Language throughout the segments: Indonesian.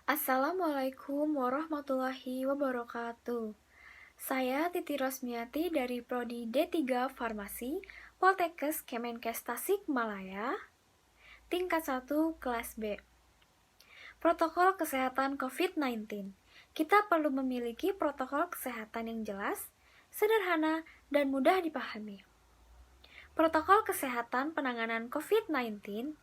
Assalamualaikum warahmatullahi wabarakatuh. Saya Titi Rosmiati dari Prodi D3 Farmasi, Poltekkes Kemenkes Tasikmalaya, tingkat 1 kelas B. Protokol kesehatan COVID-19. Kita perlu memiliki protokol kesehatan yang jelas, sederhana, dan mudah dipahami. Protokol kesehatan penanganan COVID-19.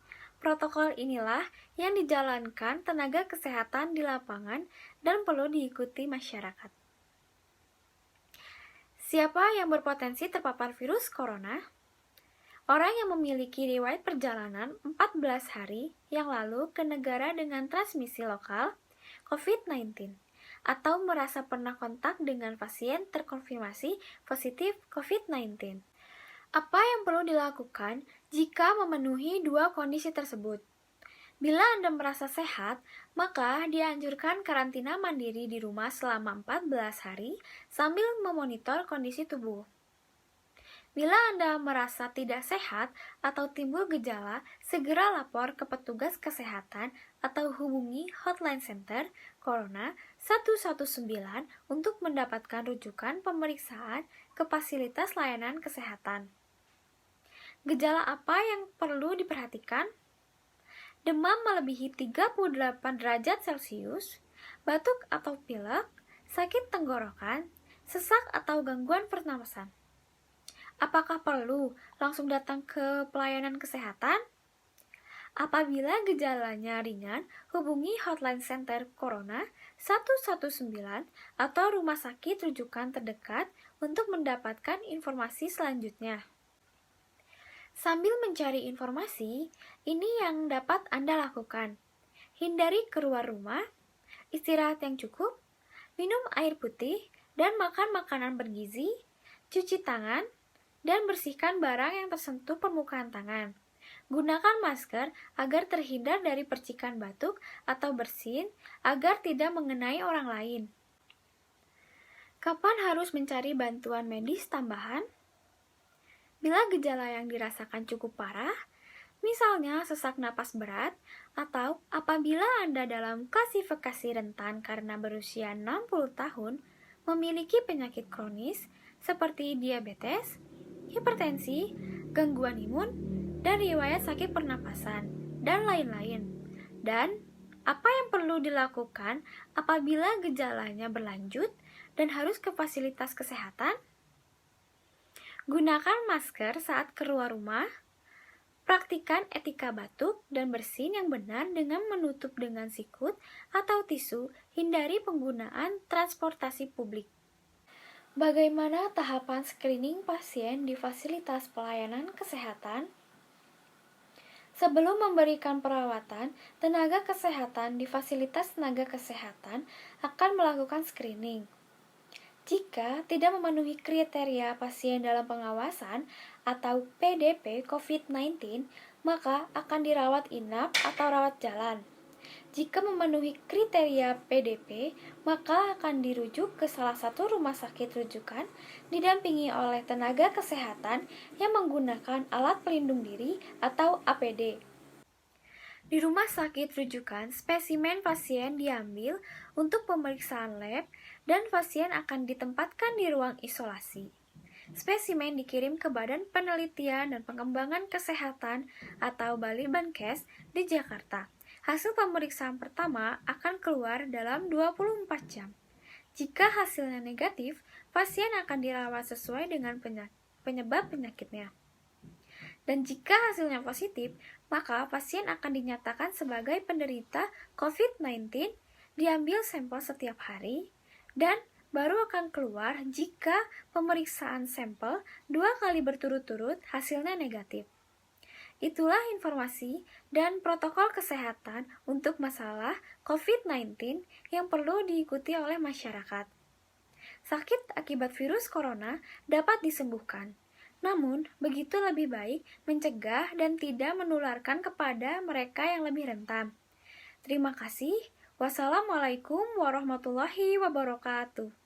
Protokol inilah yang dijalankan tenaga kesehatan di lapangan dan perlu diikuti masyarakat. Siapa yang berpotensi terpapar virus corona? Orang yang memiliki riwayat perjalanan 14 hari yang lalu ke negara dengan transmisi lokal COVID-19 atau merasa pernah kontak dengan pasien terkonfirmasi positif COVID-19. Apa yang perlu dilakukan jika memenuhi dua kondisi tersebut? Bila Anda merasa sehat, maka dianjurkan karantina mandiri di rumah selama 14 hari sambil memonitor kondisi tubuh. Bila Anda merasa tidak sehat atau timbul gejala, segera lapor ke petugas kesehatan atau hubungi Hotline Center Corona 119 untuk mendapatkan rujukan pemeriksaan ke fasilitas layanan kesehatan. Gejala apa yang perlu diperhatikan? Demam melebihi 38 derajat Celcius, batuk atau pilek, sakit tenggorokan, sesak atau gangguan pernapasan. Apakah perlu langsung datang ke pelayanan kesehatan? Apabila gejalanya ringan, hubungi Hotline Center Corona 119 atau rumah sakit rujukan terdekat untuk mendapatkan informasi selanjutnya. Sambil mencari informasi, ini yang dapat Anda lakukan. Hindari keluar rumah, istirahat yang cukup, minum air putih, dan makan makanan bergizi, cuci tangan, dan bersihkan barang yang tersentuh permukaan tangan. Gunakan masker agar terhindar dari percikan batuk atau bersin agar tidak mengenai orang lain. Kapan harus mencari bantuan medis tambahan? Bila gejala yang dirasakan cukup parah, misalnya sesak napas berat, atau apabila Anda dalam klasifikasi rentan karena berusia 60 tahun, memiliki penyakit kronis seperti diabetes, hipertensi, gangguan imun, dan riwayat sakit pernapasan, dan lain-lain. Dan apa yang perlu dilakukan apabila gejalanya berlanjut dan harus ke fasilitas kesehatan? Gunakan masker saat keluar rumah. Praktikan etika batuk dan bersin yang benar dengan menutup dengan sikut atau tisu. Hindari penggunaan transportasi publik. Bagaimana tahapan screening pasien di fasilitas pelayanan kesehatan? Sebelum memberikan perawatan, tenaga kesehatan di fasilitas tenaga kesehatan akan melakukan screening. Jika tidak memenuhi kriteria pasien dalam pengawasan atau PDP COVID-19, maka akan dirawat inap atau rawat jalan. Jika memenuhi kriteria PDP, maka akan dirujuk ke salah satu rumah sakit rujukan didampingi oleh tenaga kesehatan yang menggunakan alat pelindung diri atau APD. Di rumah sakit rujukan, spesimen pasien diambil untuk pemeriksaan lab dan pasien akan ditempatkan di ruang isolasi. Spesimen dikirim ke Badan Penelitian dan Pengembangan Kesehatan atau Balitbangkes di Jakarta. Hasil pemeriksaan pertama akan keluar dalam 24 jam. Jika hasilnya negatif, pasien akan dirawat sesuai dengan penyebab penyakitnya. Dan jika hasilnya positif, maka pasien akan dinyatakan sebagai penderita COVID-19, diambil sampel setiap hari, dan baru akan keluar jika pemeriksaan sampel 2 kali berturut-turut hasilnya negatif. Itulah informasi dan protokol kesehatan untuk masalah COVID-19 yang perlu diikuti oleh masyarakat. Sakit akibat virus corona dapat disembuhkan. Namun, begitu lebih baik mencegah dan tidak menularkan kepada mereka yang lebih rentan. Terima kasih. Wassalamualaikum warahmatullahi wabarakatuh.